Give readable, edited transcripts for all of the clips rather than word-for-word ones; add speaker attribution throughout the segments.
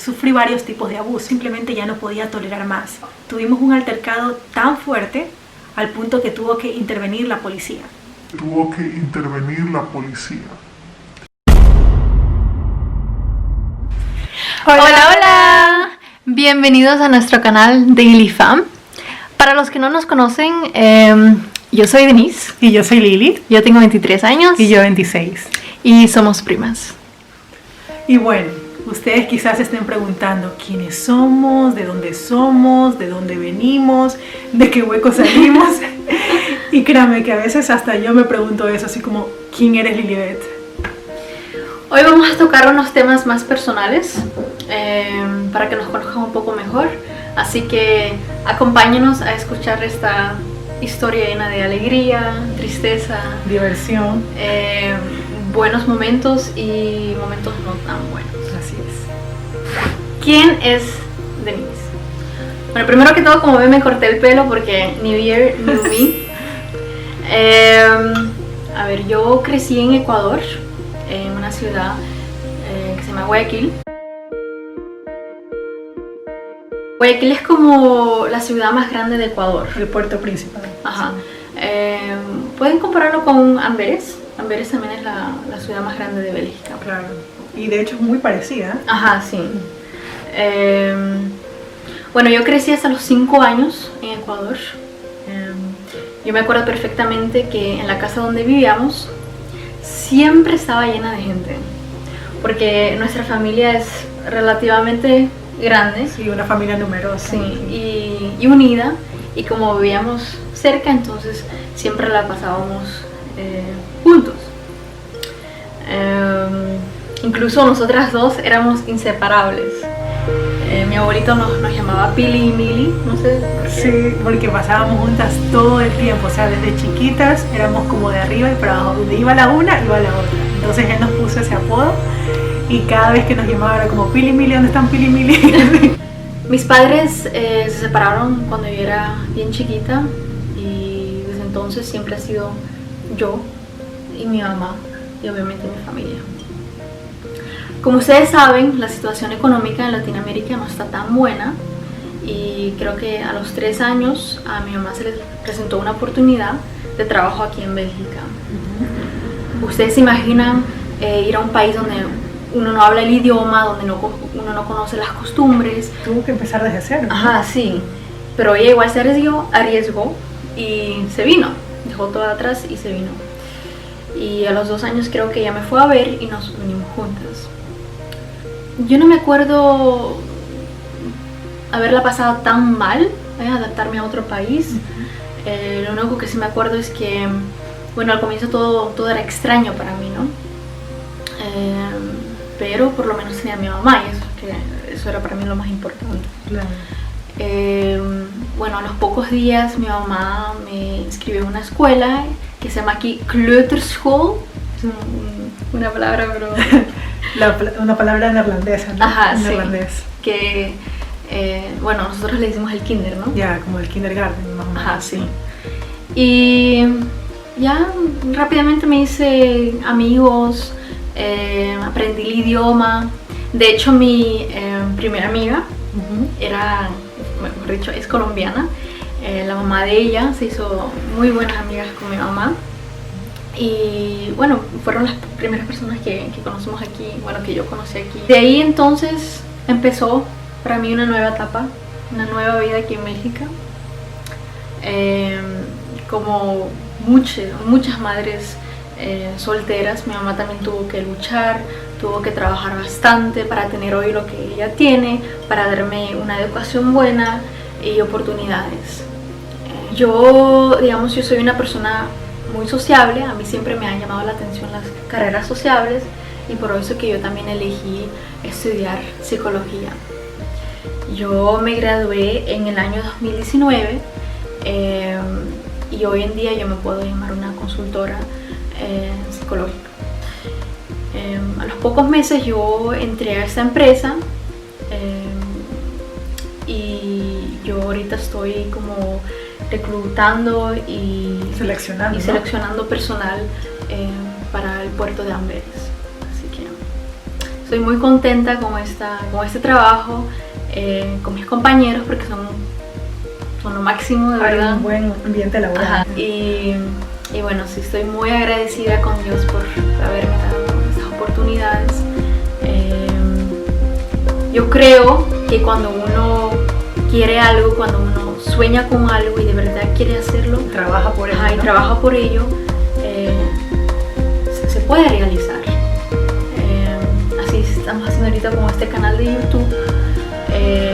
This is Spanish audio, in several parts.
Speaker 1: Sufrí varios tipos de abuso, simplemente ya no podía tolerar más. Tuvimos un altercado tan fuerte al punto que tuvo que intervenir la policía.
Speaker 2: Hola, hola. Bienvenidos a nuestro canal Daily Fam. Para los que no nos conocen, yo soy Denise.
Speaker 1: Y yo soy Lili.
Speaker 2: Yo tengo 23 años.
Speaker 1: Y yo 26.
Speaker 2: Y somos primas.
Speaker 1: Y bueno, ustedes quizás se estén preguntando quiénes somos, de dónde venimos, de qué hueco salimos. Y créanme que a veces hasta yo me pregunto eso, así como, ¿quién eres Lilibet?
Speaker 2: Hoy vamos a tocar unos temas más personales para que nos conozcan un poco mejor. Así que acompáñenos a escuchar esta historia llena de alegría, tristeza,
Speaker 1: diversión,
Speaker 2: buenos momentos y momentos no tan buenos.
Speaker 1: Así es.
Speaker 2: ¿Quién es Denise? Bueno, primero que todo, como ven, me corté el pelo porque New Year, New Me. A ver, yo crecí en Ecuador, en una ciudad que se llama Guayaquil. Guayaquil es como la ciudad más grande de Ecuador.
Speaker 1: El puerto principal.
Speaker 2: Ajá. Sí. Pueden compararlo con Amberes. Amberes también es la ciudad más grande de Bélgica.
Speaker 1: Claro. Y de hecho es muy parecida.
Speaker 2: Ajá, sí. Bueno, yo crecí hasta los 5 años en Ecuador. Yo me acuerdo perfectamente que en la casa donde vivíamos siempre estaba llena de gente. Porque nuestra familia es relativamente grande.
Speaker 1: Sí, una familia numerosa.
Speaker 2: Sí, y unida. Y como vivíamos cerca, entonces siempre la pasábamos juntos. Incluso nosotras dos éramos inseparables. Mi abuelito nos llamaba Pili y Mili, no sé por qué.
Speaker 1: Sí, porque pasábamos juntas todo el tiempo, o sea, desde chiquitas éramos como de arriba y para abajo, donde iba la una, iba la otra. Entonces él nos puso ese apodo y cada vez que nos llamaba era como Pili y Mili, ¿dónde están Pili y Mili?
Speaker 2: Mis padres se separaron cuando yo era bien chiquita y desde entonces siempre ha sido yo y mi mamá y obviamente mi familia. Como ustedes saben, la situación económica en Latinoamérica no está tan buena y creo que a los 3 años a mi mamá se le presentó una oportunidad de trabajo aquí en Bélgica. ¿Ustedes se imaginan ir a un país donde uno no habla el idioma, donde uno no conoce las costumbres?
Speaker 1: Tuvo que empezar desde cero.
Speaker 2: Ajá, sí. Pero ella igual se arriesgó y se vino. Dejó todo atrás y se vino. Y a los 2 años creo que ella me fue a ver y nos vinimos juntas. Yo no me acuerdo haberla pasado tan mal, adaptarme a otro país. Lo único que sí me acuerdo es que, bueno, al comienzo todo era extraño para mí, ¿no? Pero por lo menos tenía a mi mamá y eso era para mí lo más importante.
Speaker 1: Claro.
Speaker 2: Bueno, a los pocos días mi mamá me inscribió en una escuela que se llama aquí Kleuterschool. Es una palabra, pero...
Speaker 1: una palabra neerlandesa, ¿no?
Speaker 2: Ajá,
Speaker 1: neerlandés.
Speaker 2: Sí. Que, bueno, nosotros le decimos el kinder, ¿no?
Speaker 1: Ya, como el kindergarten, más o menos.
Speaker 2: Ajá, sí. Y ya rápidamente me hice amigos, aprendí el idioma. De hecho, mi primera amiga era, mejor dicho, es colombiana. La mamá de ella se hizo muy buenas amigas con mi mamá. Y bueno, fueron las primeras personas que conocimos aquí, bueno, que yo conocí aquí. De ahí entonces empezó para mí una nueva etapa, una nueva vida aquí en Bélgica. Como muchas madres solteras, mi mamá también tuvo que luchar, tuvo que trabajar bastante para tener hoy lo que ella tiene, para darme una educación buena y oportunidades. Yo soy una persona muy sociable, a mí siempre me han llamado la atención las carreras sociables y por eso que yo también elegí estudiar psicología. Yo me gradué en el año 2019 y hoy en día yo me puedo llamar una consultora psicológica. A los pocos meses yo entré a esta empresa y yo ahorita estoy como reclutando y seleccionando personal para el puerto de Amberes. Así que estoy muy contenta con este trabajo, con mis compañeros, porque son lo máximo, de verdad.
Speaker 1: Hay un buen ambiente laboral.
Speaker 2: Ajá. Y bueno, sí, estoy muy agradecida con Dios por haberme dado estas oportunidades. Yo creo que cuando uno quiere algo, cuando uno sueña con algo y de verdad quiere hacerlo,
Speaker 1: Trabaja por ello.
Speaker 2: y trabaja por ello, se puede realizar. Así estamos haciendo ahorita con este canal de YouTube.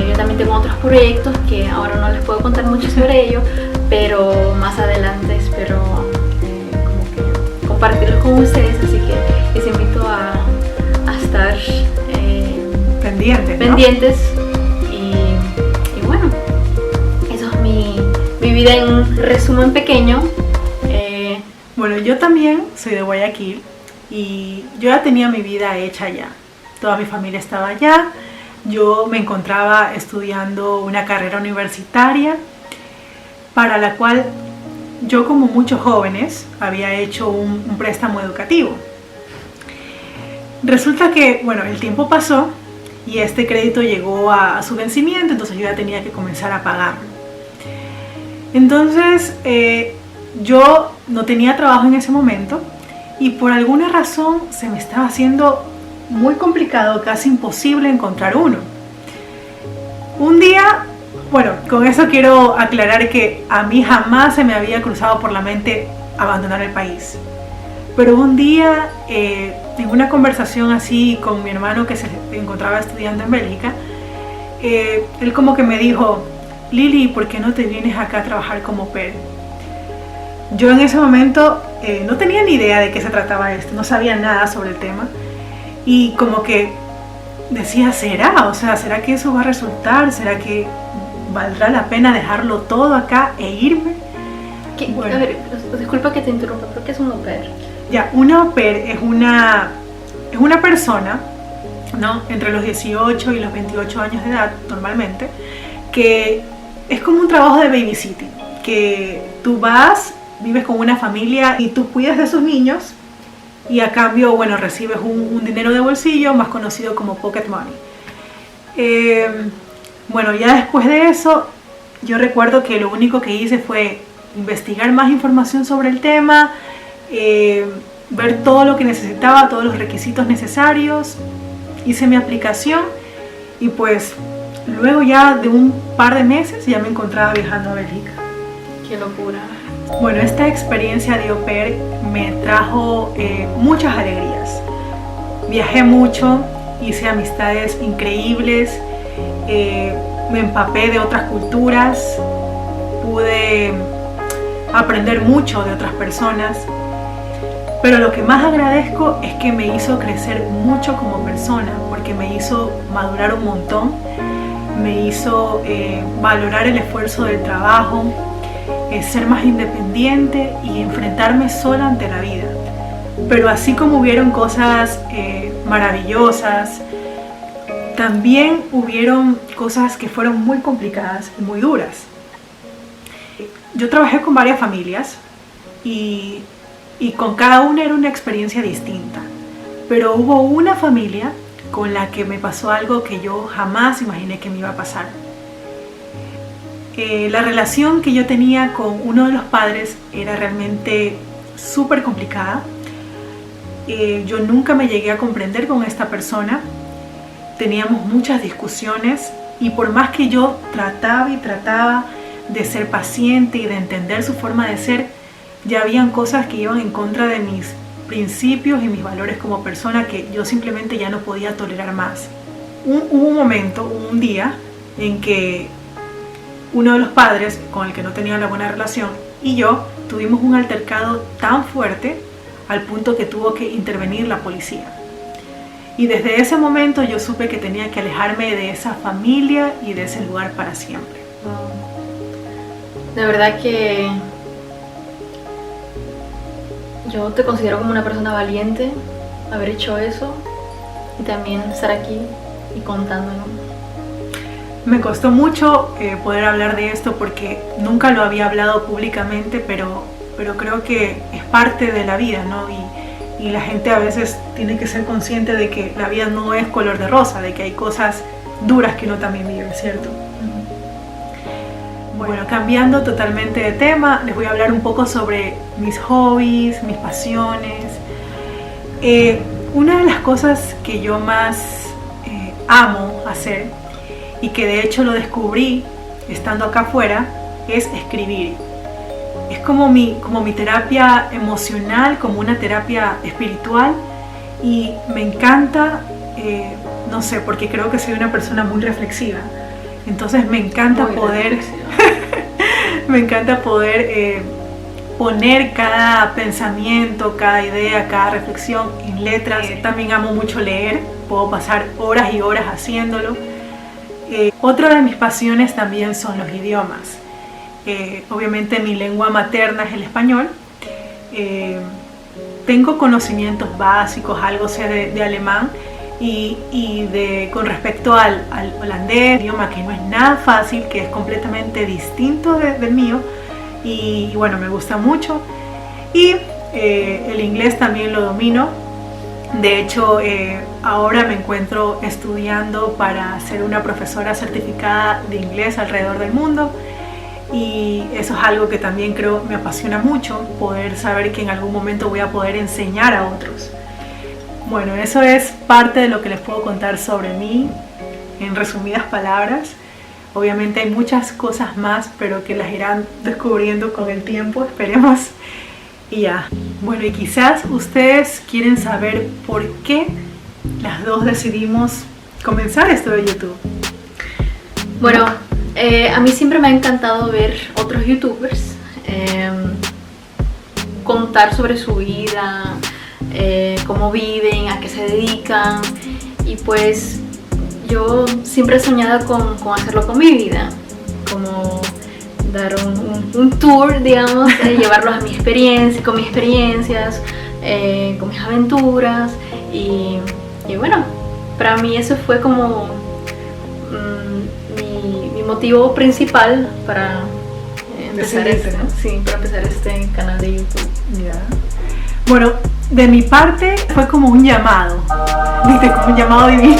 Speaker 2: Yo también tengo otros proyectos que ahora no les puedo contar mucho sobre ello, pero más adelante espero como que compartirlos con ustedes, así que les invito a estar pendientes, ¿no? Y bueno, eso es mi vida en resumen pequeño.
Speaker 1: Bueno, yo también soy de Guayaquil y yo ya tenía mi vida hecha allá. Toda mi familia estaba allá. Yo me encontraba estudiando una carrera universitaria para la cual yo, como muchos jóvenes, había hecho un préstamo educativo. Resulta que, bueno, el tiempo pasó y este crédito llegó a su vencimiento, entonces yo ya tenía que comenzar a pagarlo. Entonces, yo no tenía trabajo en ese momento y por alguna razón se me estaba haciendo muy complicado, casi imposible encontrar uno. Un día, bueno, con eso quiero aclarar que a mí jamás se me había cruzado por la mente abandonar el país. Pero un día, en una conversación así con mi hermano que se encontraba estudiando en Bélgica, él como que me dijo: Lili, ¿por qué no te vienes acá a trabajar como au pair? Yo en ese momento no tenía ni idea de qué se trataba esto, no sabía nada sobre el tema. Y como que decía, ¿será? O sea, ¿será que eso va a resultar? ¿Será que valdrá la pena dejarlo todo acá e irme?
Speaker 2: Bueno. A ver, disculpa que te interrumpa, pero ¿qué es un au pair?
Speaker 1: Ya, una au pair es una persona, ¿no?, entre los 18 y los 28 años de edad normalmente, que es como un trabajo de babysitting, que tú vas, vives con una familia y tú cuidas de sus niños y a cambio, bueno, recibes un dinero de bolsillo, más conocido como pocket money. Bueno, ya después de eso, yo recuerdo que lo único que hice fue investigar más información sobre el tema, ver todo lo que necesitaba, todos los requisitos necesarios, hice mi aplicación y pues luego ya de un par de meses ya me encontraba viajando a Bélgica.
Speaker 2: ¡Qué locura!
Speaker 1: Bueno, esta experiencia de au pair me trajo muchas alegrías. Viajé mucho, hice amistades increíbles, me empapé de otras culturas, pude aprender mucho de otras personas, pero lo que más agradezco es que me hizo crecer mucho como persona, porque me hizo madurar un montón, me hizo valorar el esfuerzo del trabajo, ser más independiente y enfrentarme sola ante la vida. Pero así como hubieron cosas maravillosas, también hubieron cosas que fueron muy complicadas y muy duras. Yo trabajé con varias familias y con cada una era una experiencia distinta, pero hubo una familia con la que me pasó algo que yo jamás imaginé que me iba a pasar. La relación que yo tenía con uno de los padres era realmente súper complicada. Yo nunca me llegué a comprender con esta persona. Teníamos muchas discusiones y por más que yo trataba y trataba de ser paciente y de entender su forma de ser, ya habían cosas que iban en contra de mis principios y mis valores como persona que yo simplemente ya no podía tolerar más. Hubo un momento, un día, en que uno de los padres con el que no tenía una buena relación y yo tuvimos un altercado tan fuerte al punto que tuvo que intervenir la policía. Y desde ese momento yo supe que tenía que alejarme de esa familia y de ese lugar para siempre.
Speaker 2: De verdad que yo te considero como una persona valiente haber hecho eso y también estar aquí y contándolo.
Speaker 1: Me costó mucho poder hablar de esto porque nunca lo había hablado públicamente, pero creo que es parte de la vida, ¿no? y la gente a veces tiene que ser consciente de que la vida no es color de rosa, de que hay cosas duras que uno también vive, ¿cierto? Bueno, cambiando totalmente de tema, les voy a hablar un poco sobre mis hobbies, mis pasiones. Una de las cosas que yo más amo hacer, y que de hecho lo descubrí estando acá afuera, es escribir. Es como mi terapia emocional, como una terapia espiritual, y me encanta, no sé, porque creo que soy una persona muy reflexiva. Entonces me encanta poder poner cada pensamiento, cada idea, cada reflexión en letras. También amo mucho leer, puedo pasar horas y horas haciéndolo. Otra de mis pasiones también son los idiomas. Obviamente mi lengua materna es el español. Tengo conocimientos básicos, algo sé de alemán, y con respecto al holandés, idioma que no es nada fácil, que es completamente distinto del mío, y bueno, me gusta mucho. Y el inglés también lo domino. De hecho, ahora me encuentro estudiando para ser una profesora certificada de inglés alrededor del mundo, y eso es algo que también creo me apasiona mucho, poder saber que en algún momento voy a poder enseñar a otros. Bueno, eso es parte de lo que les puedo contar sobre mí en resumidas palabras. Obviamente hay muchas cosas más, pero que las irán descubriendo con el tiempo, esperemos. Y ya. Bueno, y quizás ustedes quieren saber por qué las dos decidimos comenzar esto de YouTube.
Speaker 2: Bueno, a mí siempre me ha encantado ver otros youtubers contar sobre su vida, cómo viven, a qué se dedican, y pues yo siempre he soñado con hacerlo con mi vida, como dar un tour, digamos, llevarlos a mi experiencia, con mis experiencias, con mis aventuras, y bueno, para mí eso fue como mi motivo principal para empezar este canal de YouTube.
Speaker 1: Yeah. Bueno, de mi parte fue como un llamado, ¿viste? Como un llamado divino,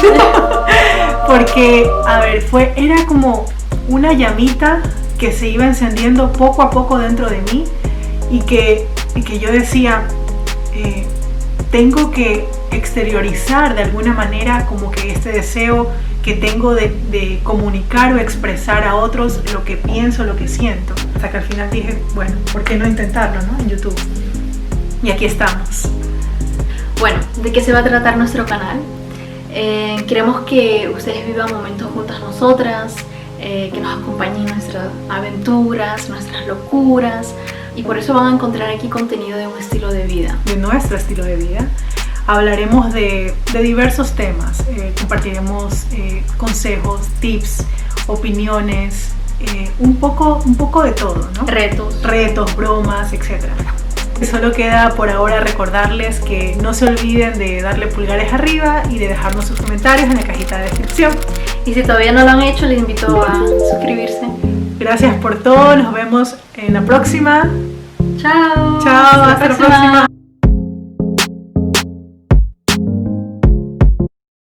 Speaker 1: porque, a ver, era como una llamita que se iba encendiendo poco a poco dentro de mí, y que yo decía, tengo que exteriorizar de alguna manera como que este deseo que tengo de comunicar o expresar a otros lo que pienso, lo que siento. Hasta que al final dije, bueno, ¿por qué no intentarlo, no? En YouTube. Y aquí estamos.
Speaker 2: Bueno, ¿de qué se va a tratar nuestro canal? Queremos que ustedes vivan momentos juntas a nosotras, que nos acompañen en nuestras aventuras, nuestras locuras, y por eso van a encontrar aquí contenido de un estilo de vida.
Speaker 1: De nuestro estilo de vida. Hablaremos de diversos temas, compartiremos consejos, tips, opiniones, un poco de todo, ¿no? Retos, bromas, etc. Solo queda por ahora recordarles que no se olviden de darle pulgares arriba y de dejarnos sus comentarios en la cajita de descripción.
Speaker 2: Y si todavía no lo han hecho, les invito a suscribirse.
Speaker 1: Gracias por todo, nos vemos en la próxima.
Speaker 2: Chao.
Speaker 1: Chao, hasta la próxima.